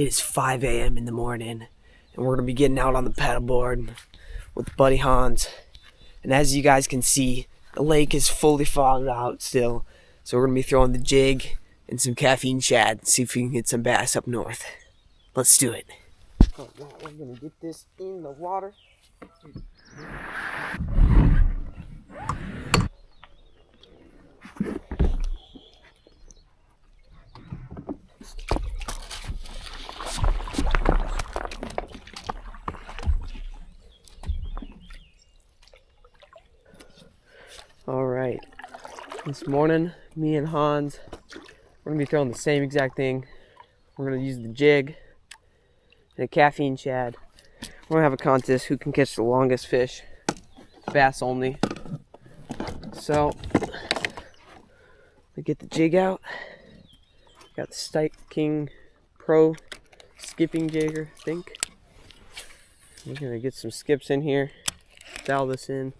It is 5 a.m. in the morning, and we're going to be getting out on the paddleboard with Buddy Hans. And as you guys can see, the lake is fully fogged out still, so we're going to be throwing the jig and some caffeine shad, see if we can get some bass up north. Let's do it. Oh, wow, we're going to get this in the water. Alright, this morning, me and Hans, we're going to be throwing the same exact thing. We're going to use the jig and a caffeine shad. We're going to have a contest who can catch the longest fish, bass only. So, we get the jig out. Got the Stike King Pro skipping jigger, I think. We're going to get some skips in here, dial this in.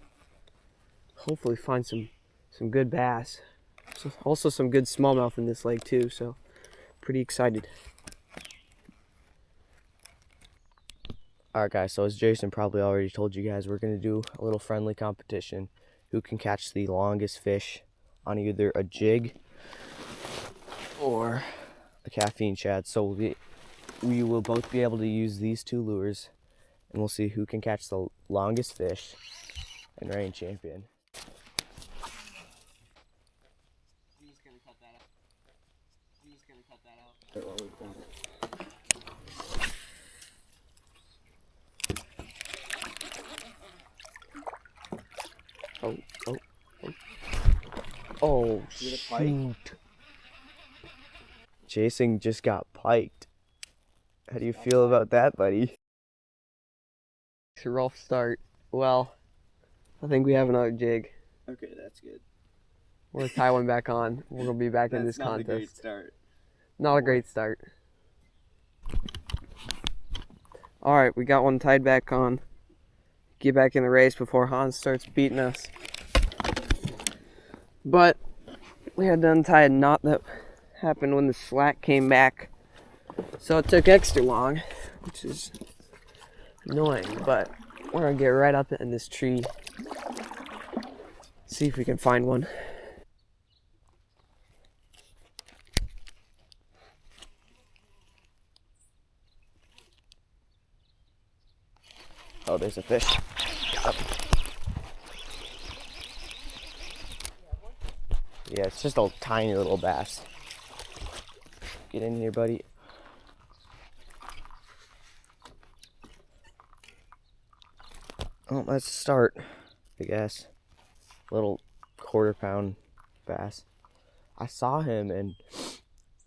Hopefully find some good bass. Also some good smallmouth in this lake too, so pretty excited. Alright guys, so as Jason probably already told you guys, we're going to do a little friendly competition. Who can catch the longest fish on either a jig or a caffeine shad. So we will both be able to use these two lures, and we'll see who can catch the longest fish and reign champion. Oh, shoot. Jason just got piked. How do you feel about that, buddy? It's a rough start. Well, I think we have another jig. Okay, that's good. We're going to tie one back on. We're going to be back in this contest. Not a great start. Not a great start. Alright, we got one tied back on. Get back in the race before Hans starts beating us. But we had to untie a knot that happened when the slack came back. So it took extra long, which is annoying. But we're going to get right up in this tree. See if we can find one. Oh, there's a fish. Yeah, it's just a tiny little bass. Get in here, buddy. Oh, that's a start, I guess. Little quarter-pound bass. I saw him, and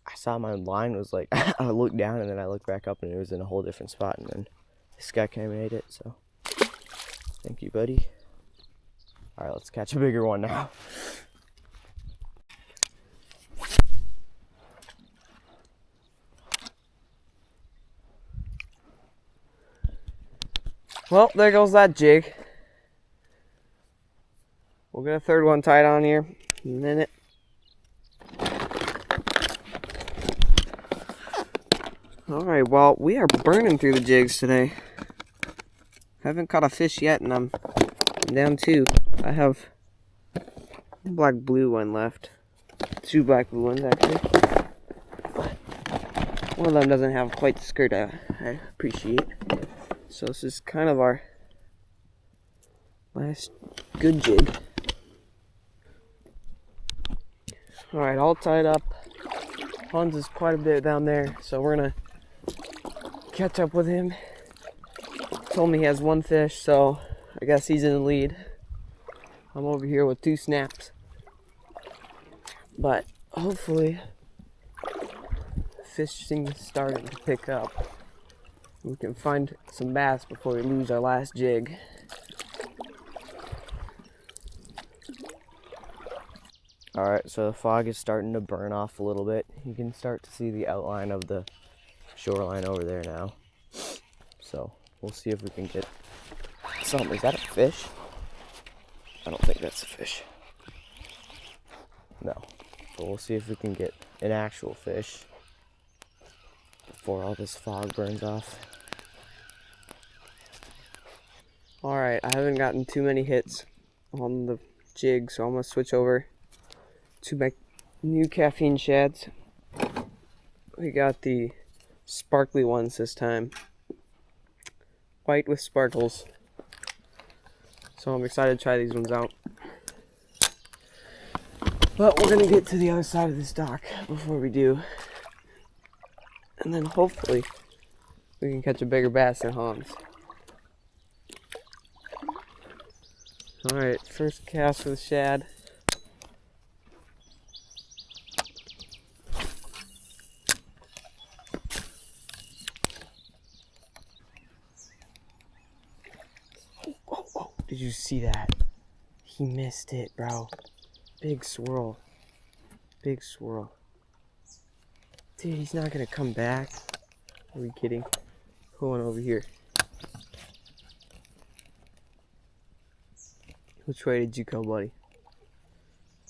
I saw my line was like, I looked down, and then I looked back up, and it was in a whole different spot, and then this guy came and ate it, so thank you, buddy. Alright, let's catch a bigger one now. Well, there goes that jig. We'll get a third one tied on here in a minute. Alright, well, we are burning through the jigs today. Haven't caught a fish yet, and I'm down two. I have a black-blue one left. Two black-blue ones, actually. One of them doesn't have quite the skirt I appreciate. So this is kind of our last good jig. Alright, all tied up. Hans is quite a bit down there, so we're gonna catch up with him. Told me he has one fish, so I guess he's in the lead. I'm over here with 2 snaps. But hopefully fishing is starting to pick up. We can find some bass before we lose our last jig. Alright, so the fog is starting to burn off a little bit. You can start to see the outline of the shoreline over there now. So we'll see if we can get something. Is that a fish? I don't think that's a fish. No. But we'll see if we can get an actual fish. before all this fog burns off. Alright, I haven't gotten too many hits on the jig, so I'm going to switch over to my new caffeine shads. We got the sparkly ones this time. White with sparkles. So I'm excited to try these ones out. But we're going to get to the other side of this dock before we do. And then hopefully we can catch a bigger bass than Hans. Alright, first cast with shad. Oh, did you see that? He missed it, bro. Big swirl. Big swirl. Dude, he's not gonna come back. Are we kidding? Pull one over here. Which way did you go, buddy?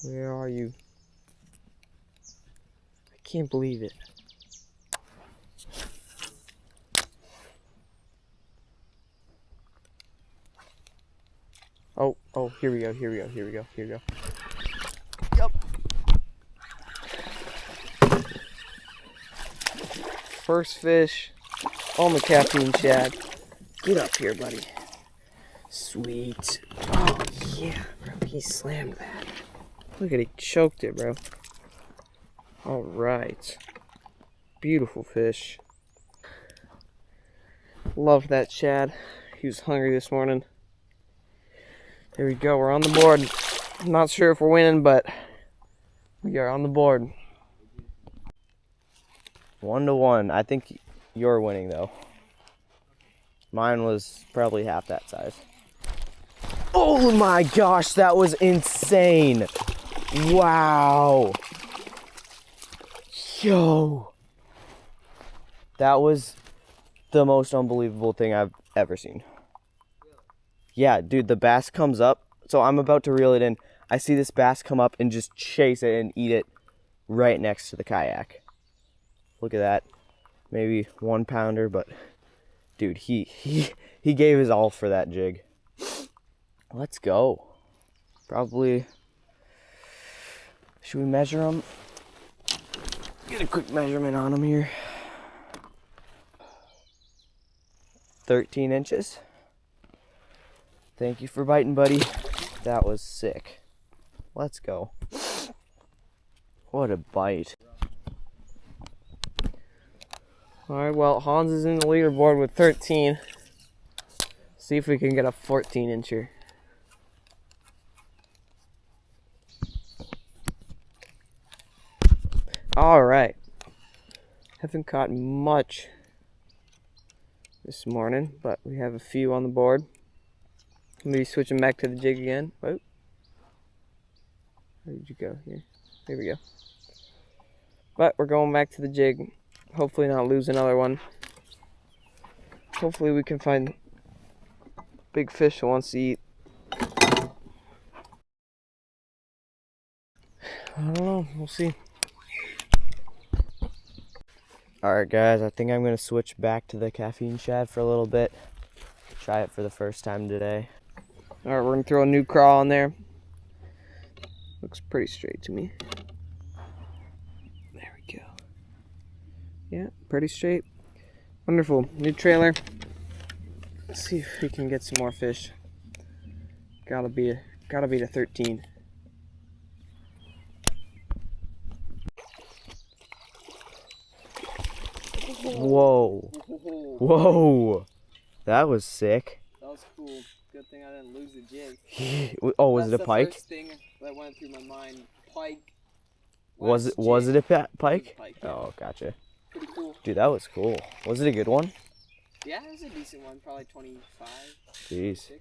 Where are you? I can't believe it. Oh, here we go. Yep. First fish on the caffeine shad. Get up here, buddy. Sweet. Oh, yeah, bro. He slammed that. Look at it. He choked it, bro. All right. Beautiful fish. Love that shad. He was hungry this morning. There we go. We're on the board. I'm not sure if we're winning, but we are on the board. 1-1. I think you're winning, though. Mine was probably half that size. Oh my gosh, that was insane. Wow. Yo. That was the most unbelievable thing I've ever seen. Yeah, dude, the bass comes up. So I'm about to reel it in. I see this bass come up and just chase it and eat it right next to the kayak. Look at that. Maybe 1 pounder, but dude, he gave his all for that jig. Let's go. Probably, should we measure him? Get a quick measurement on him here. 13 inches. Thank you for biting, buddy. That was sick. Let's go. What a bite. Alright, well, Hans is in the leaderboard with 13. See if we can get a 14 incher. Alright. Haven't caught much this morning, but we have a few on the board. Maybe switching back to the jig again. Whoa. Where did you go? Here. Here we go. But we're going back to the jig. Hopefully not lose another one. Hopefully we can find big fish that wants to eat. I don't know. We'll see. Alright guys, I think I'm going to switch back to the caffeine shad for a little bit. Try it for the first time today. Alright, we're going to throw a new crawl on there. Looks pretty straight to me. There we go. Yeah, pretty straight. Wonderful. New trailer. Let's see if we can get some more fish. Gotta be to 13. Whoa. Whoa. That was sick. That was cool. Good thing I didn't lose the jig. Oh, was it a pike? That's the first thing that went through my mind. Pike. Was it a pike? Pike, yeah. Oh, gotcha. Pretty cool. Dude, that was cool. Was it a good one? Yeah, it was a decent one. Probably 25. Jeez. 26.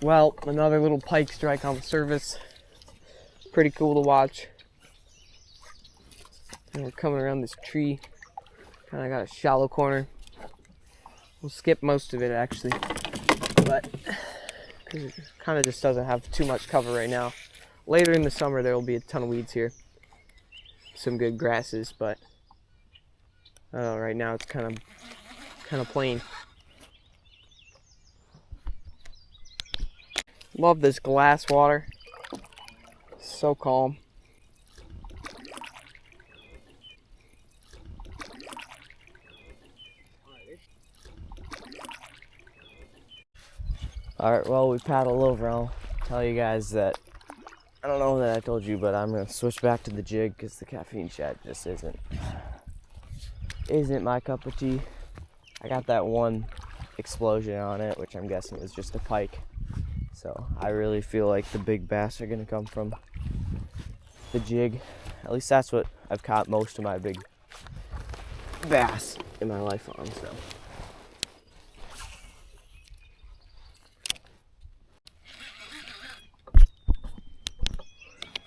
Well, another little pike strike on the surface. Pretty cool to watch. And we're coming around this tree. Kind of got a shallow corner. We'll skip most of it actually, but because it kind of just doesn't have too much cover right now. Later in the summer there will be a ton of weeds here. some good grasses, but right now it's kind of plain. Love this glass water. So calm. Alright, well, we paddle over. I'll tell you guys that, I don't know that I told you, but I'm going to switch back to the jig because the caffeine shad just isn't my cup of tea. I got that one explosion on it, which I'm guessing was just a pike. So I really feel like the big bass are going to come from the jig. At least that's what I've caught most of my big bass in my life on, so.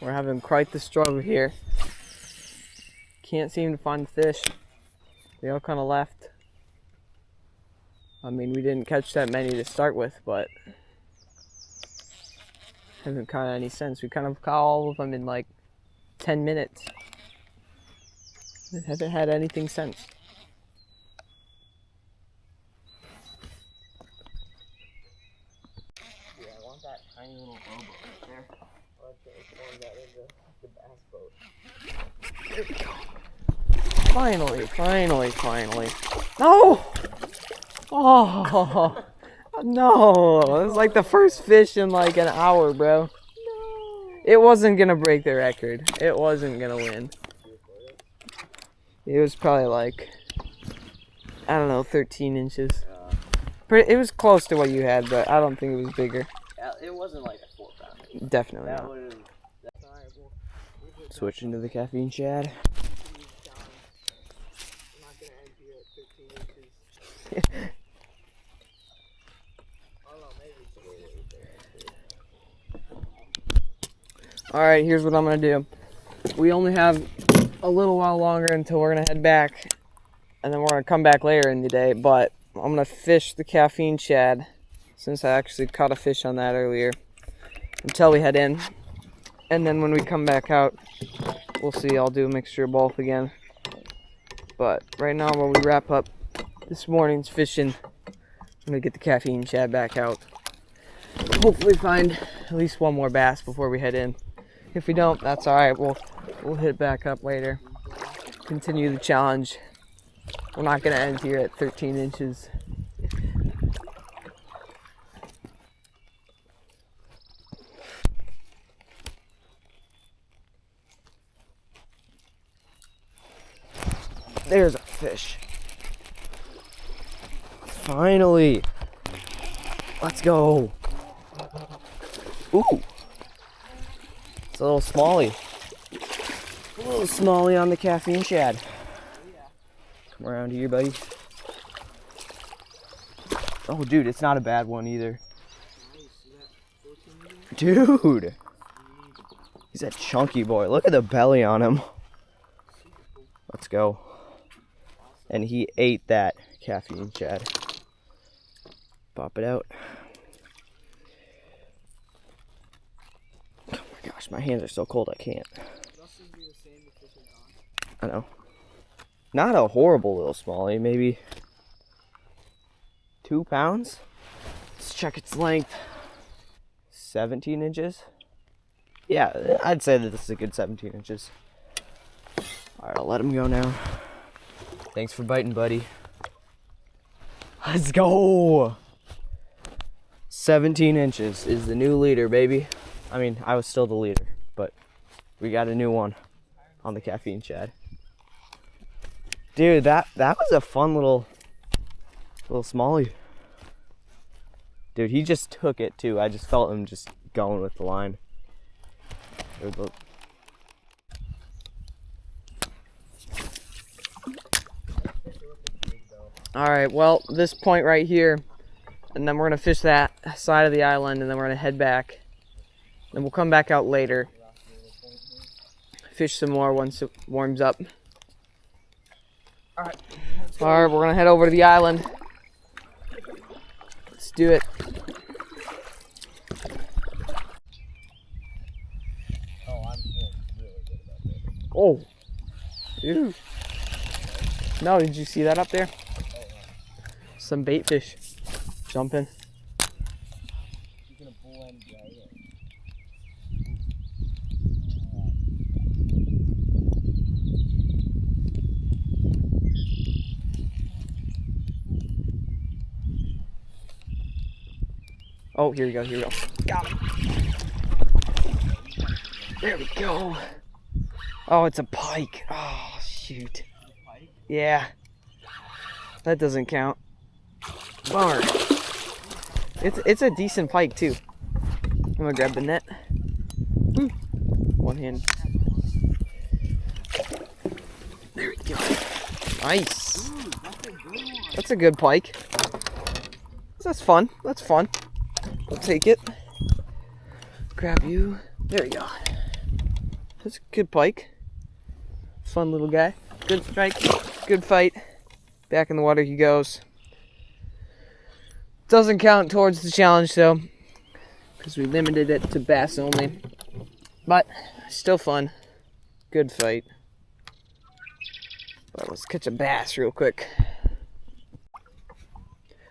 We're having quite the struggle here. Can't seem to find fish. They all kind of left. I mean, we didn't catch that many to start with, but haven't caught any since. We kind of caught all of them in like 10 minutes. Haven't had anything since. Yeah, I want that tiny little bobo right there. I want to transform that into the bass boat. There we go. Finally. No! Oh, no. It was like the first fish in like an hour, bro. No. It wasn't going to break the record. It wasn't going to win. It was probably like, I don't know, 13 inches. It was close to what you had, but I don't think it was bigger. It wasn't like a 4-pounder. Definitely not. Switching to the caffeine shad. Alright, here's what I'm going to do. We only have a little while longer until we're going to head back. And then we're going to come back later in the day. But I'm going to fish the caffeine shad, since I actually caught a fish on that earlier, until we head in. And then when we come back out, we'll see. I'll do a mixture of both again. But right now, while we wrap up this morning's fishing, I'm going to get the caffeine shad back out. Hopefully find at least one more bass before we head in. If we don't, that's alright. We'll hit back up later. Continue the challenge. We're not going to end here at 13 inches. There's a fish. Finally. Let's go. Ooh. It's a little smallie. A little smallie on the caffeine shad. Come around here, buddy. Oh, dude, it's not a bad one either. Dude. He's a chunky boy. Look at the belly on him. Let's go. And he ate that caffeine shad. Pop it out. Oh my gosh, my hands are so cold I can't. I know. Not a horrible little smallie, maybe 2 pounds. Let's check its length. 17 inches. Yeah, I'd say that this is a good 17 inches. Alright, I'll let him go now. Thanks for biting, buddy. Let's go! 17 inches is the new leader, baby. I mean, I was still the leader, but we got a new one on the caffeine shad. Dude, that was a fun little smallie. Dude, he just took it too. I just felt him just going with the line. Alright, well, this point right here, and then we're going to fish that side of the island, and then we're going to head back. Then we'll come back out later. Fish some more once it warms up. Alright, we're going to head over to the island. Let's do it. Oh, I'm feeling really good about this. Oh, Ooh. No, did you see that up there? Some bait fish jumping. Oh, here we go, here we go. Got him. There we go. Oh, it's a pike. Oh, shoot. Yeah. That doesn't count. Bummer. It's a decent pike, too. I'm gonna grab the net. One hand. There we go. Nice. That's a good pike. That's fun. That's fun. I'll take it. Grab you. There we go. That's a good pike. Fun little guy. Good strike. Good fight. Back in the water he goes. Doesn't count towards the challenge though, because we limited it to bass only. But still fun. Good fight. But let's catch a bass real quick.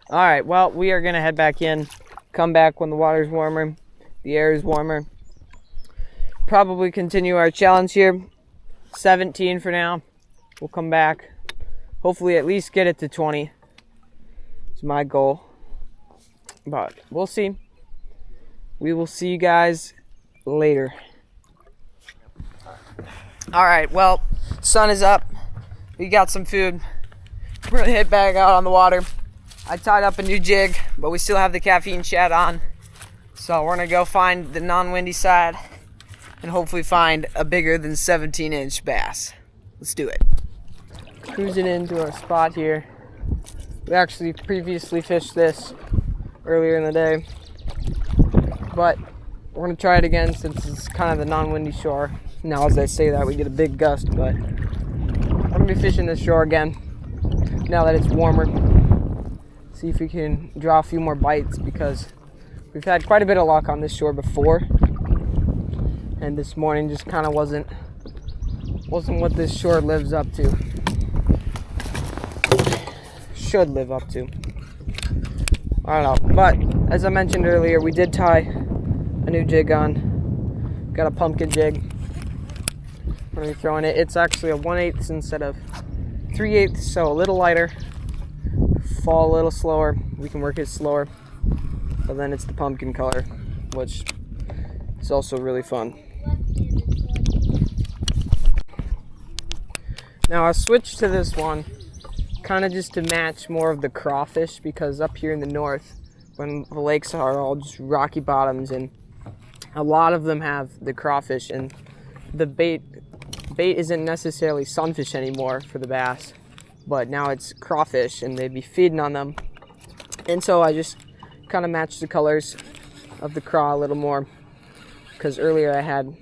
Alright, well, we are going to head back in. Come back when the water's warmer. The air is warmer. Probably continue our challenge here. 17 for now. We'll come back. Hopefully at least get it to 20. It's my goal. But we'll see. We will see you guys later. Alright, well, sun is up. We got some food. We're going to head back out on the water. I tied up a new jig, but we still have the caffeine shad on. So we're going to go find the non-windy side and hopefully find a bigger than 17-inch bass. Let's do it. Cruising into our spot here. We actually previously fished this earlier in the day, but we're going to try it again since it's kind of the non-windy shore. Now as I say that, we get a big gust, but I'm going to be fishing this shore again now that it's warmer. See if we can draw a few more bites, because we've had quite a bit of luck on this shore before, and this morning just kind of wasn't what this shore lives up to. Should live up to. I don't know, but as I mentioned earlier, we did tie a new jig on. Got a pumpkin jig. We're gonna be throwing it. It's actually a 1/8 instead of 3/8, so a little lighter. Fall a little slower. We can work it slower, but then it's the pumpkin color, which is also really fun. Now I switched to this one kind of just to match more of the crawfish, because up here in the north, when the lakes are all just rocky bottoms, and a lot of them have the crawfish, and the bait isn't necessarily sunfish anymore for the bass, but now it's crawfish, and they'd be feeding on them. And so I just kind of matched the colors of the craw a little more, because earlier I had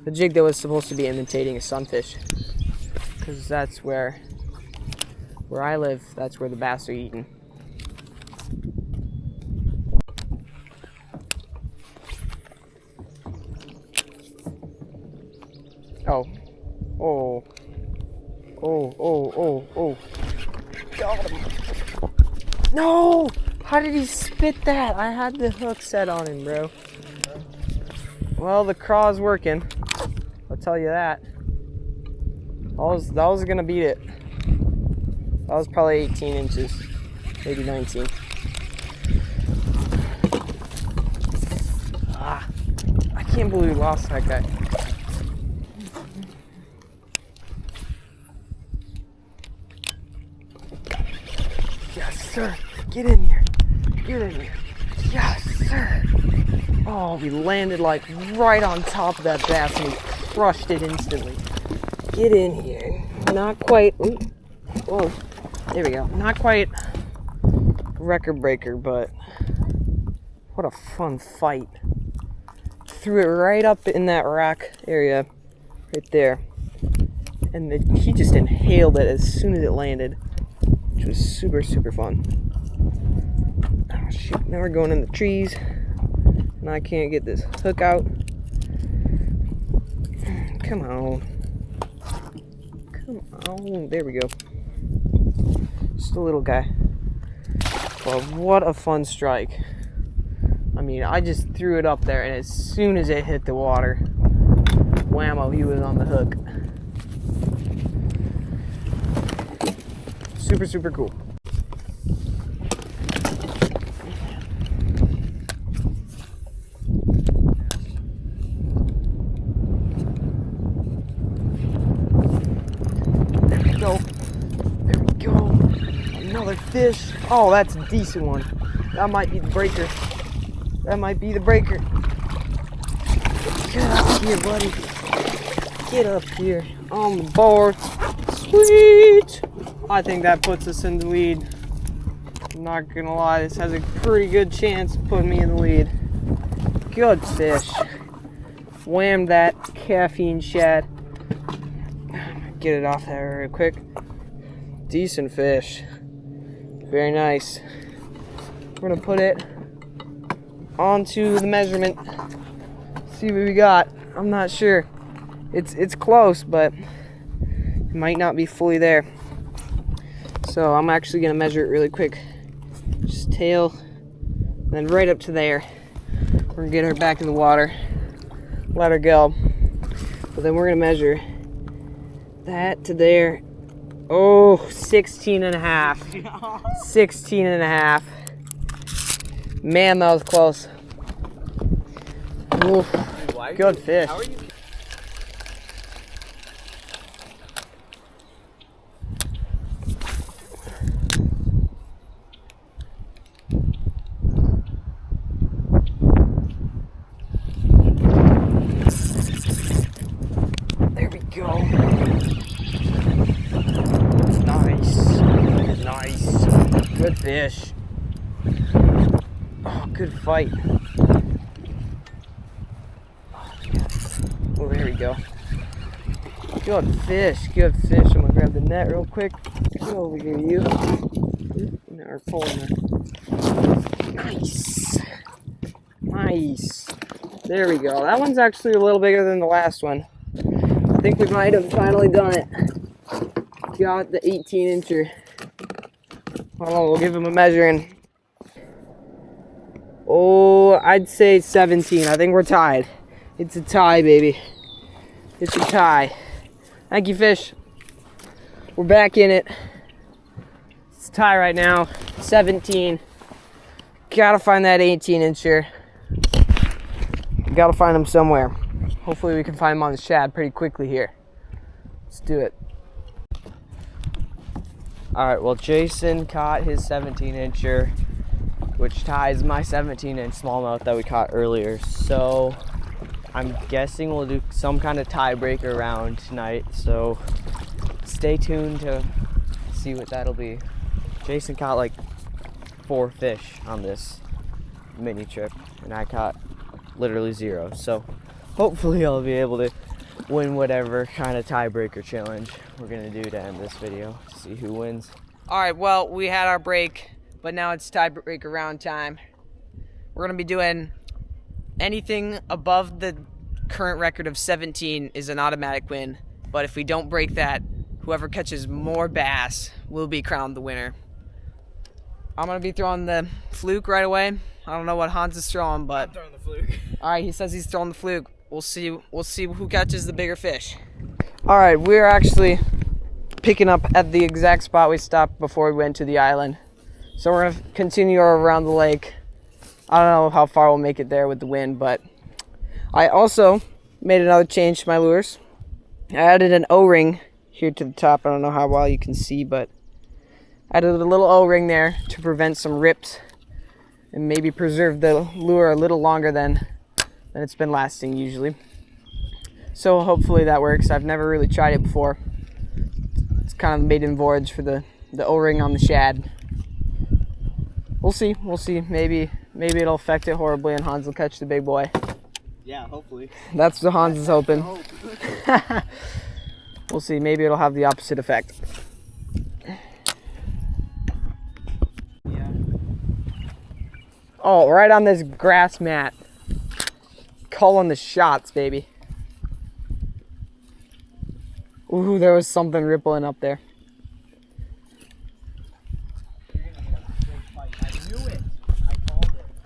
the jig that was supposed to be imitating a sunfish, because that's where I live, that's where the bass are eaten. Oh. Got him. No! How did he spit that? I had the hook set on him, bro. Well, the craw's working. I'll tell you that. That was gonna beat it. That was probably 18 inches, maybe 19. I can't believe we lost that guy. Yes, sir. Get in here. Get in here. Yes, sir. Oh, we landed like right on top of that bass and we crushed it instantly. Get in here. Not quite. Ooh. Whoa. There we go. Not quite record breaker, but what a fun fight. Threw it right up in that rock area right there. And he just inhaled it as soon as it landed, which was super, super fun. Oh, shoot. Now we're going in the trees, and I can't get this hook out. Come on. Come on, there we go. Just a little guy. But what a fun strike. I mean, I just threw it up there, and as soon as it hit the water, whammo, he was on the hook. Super, super cool. There we go. There we go. Another fish. Oh, that's a decent one. That might be the breaker. That might be the breaker. Get up here, buddy. Get up here on the board. Sweet. I think that puts us in the lead. I'm not gonna lie, this has a pretty good chance of putting me in the lead. Good fish. Whammed that caffeine shad. Get it off there real quick. Decent fish. Very nice. We're gonna put it onto the measurement. See what we got. I'm not sure. It's close, but it might not be fully there. So I'm actually gonna measure it really quick. Just tail, and then right up to there. We're gonna get her back in the water, let her go. But then we're gonna measure that to there. Oh, 16 and a half. 16 and a half. Man, that was close. Oof. Good fish. How are you? There we go. Nice. Nice. Good fish. Oh, good fight. Oh, there we go. Good fish. Good fish. I'm gonna grab the net real quick. Get over here, you. Now we're pulling her. Nice. Nice. There we go. That one's actually a little bigger than the last one. I think we might have finally done it. Got the 18-incher. Hold on, we'll give him a measuring. Oh, I'd say 17. I think we're tied. It's a tie, baby. It's a tie. Thank you, fish. We're back in it. It's a tie right now. 17. Gotta find that 18-incher. Gotta find him somewhere. Hopefully we can find him on the shad pretty quickly here. Let's do it. All right, well, Jason caught his 17-incher, which ties my 17-inch smallmouth that we caught earlier. So I'm guessing we'll do some kind of tiebreaker round tonight. So stay tuned to see what that'll be. Jason caught like 4 fish on this mini trip, and I caught literally 0. So hopefully I'll be able to win whatever kind of tiebreaker challenge we're gonna do to end this video to see who wins. All right, well, we had our break, but now it's tiebreaker round time. We're gonna be doing anything above the current record of 17 is an automatic win, but if we don't break that, whoever catches more bass will be crowned the winner. I'm gonna be throwing the fluke right away. I don't know what Hans is throwing, but I'm throwing the fluke. All right, he says he's throwing the fluke. We'll see who catches the bigger fish. All right, we're actually picking up at the exact spot we stopped before we went to the island. So we're gonna continue around the lake. I don't know how far we'll make it there with the wind, but I also made another change to my lures. I added an O-ring here to the top. I don't know how well you can see, but I added a little O-ring there to prevent some rips and maybe preserve the lure a little longer than it's been lasting usually. So hopefully that works. I've never really tried it before. It's kind of the maiden voyage for the O-ring on the shad. We'll see. Maybe it'll affect it horribly and Hans will catch the big boy. Yeah, hopefully. That's what Hans is hoping. We'll see. Maybe it'll have the opposite effect. Yeah. Oh, right on this grass mat. Calling the shots, baby. Ooh, there was something rippling up there.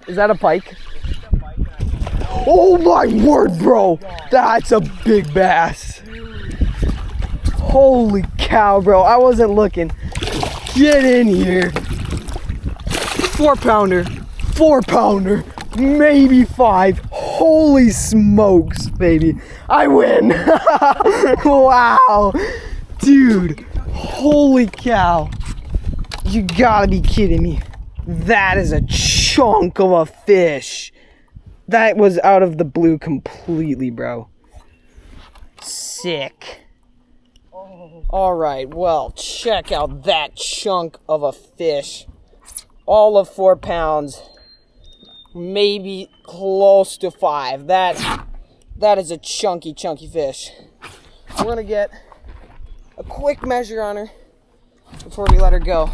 Is that a pike? Oh my word, bro! That's a big bass. Holy cow, bro. I wasn't looking. Get in here. 4-pounder. 4-pounder. Maybe 5. Holy smokes, baby. I win. Wow. Dude. Holy cow. You gotta be kidding me. That is a chunk of a fish. That was out of the blue completely, bro. Sick. All right, well, check out that chunk of a fish. All of 4 pounds, maybe close to 5. That is a chunky fish. We're gonna get a quick measure on her before we let her go.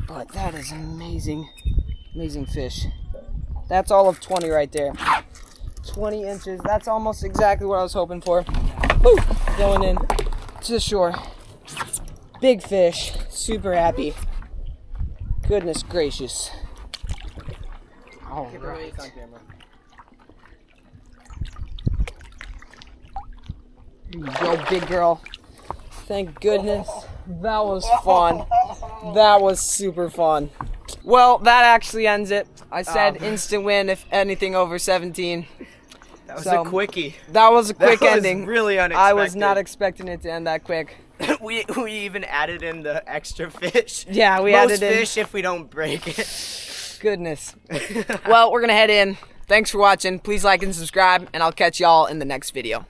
But that is amazing, amazing fish. That's all of 20 right there. 20 inches, that's almost exactly what I was hoping for. Woo! Going in to the shore. Big fish, super happy. Goodness gracious. All right. Here you go, big girl. Thank goodness. That was fun. That was super fun. Well, that actually ends it. I said instant win if anything over 17. That was a quickie. That was a quick That was ending. really unexpected. I was not expecting it to end that quick. we even added in the extra fish. Yeah, we Most added in. fish if we don't break it. Goodness. Well, we're gonna head in. Thanks for watching. Please like and subscribe, and I'll catch y'all in the next video.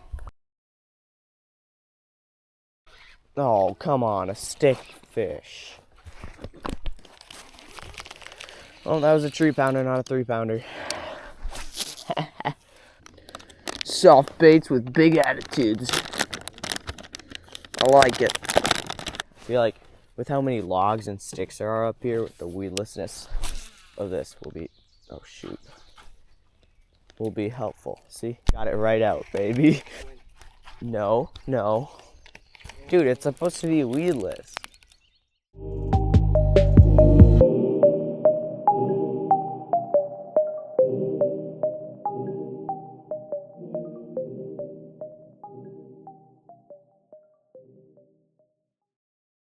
Oh, come on, a stick fish. Oh, that was a 3-pounder, not a 3-pounder. Soft baits with big attitudes. I like it. I feel like with how many logs and sticks there are up here, with the weedlessness of this will be, oh shoot, will be helpful. See, got it right out, baby. No. Dude, it's supposed to be weedless.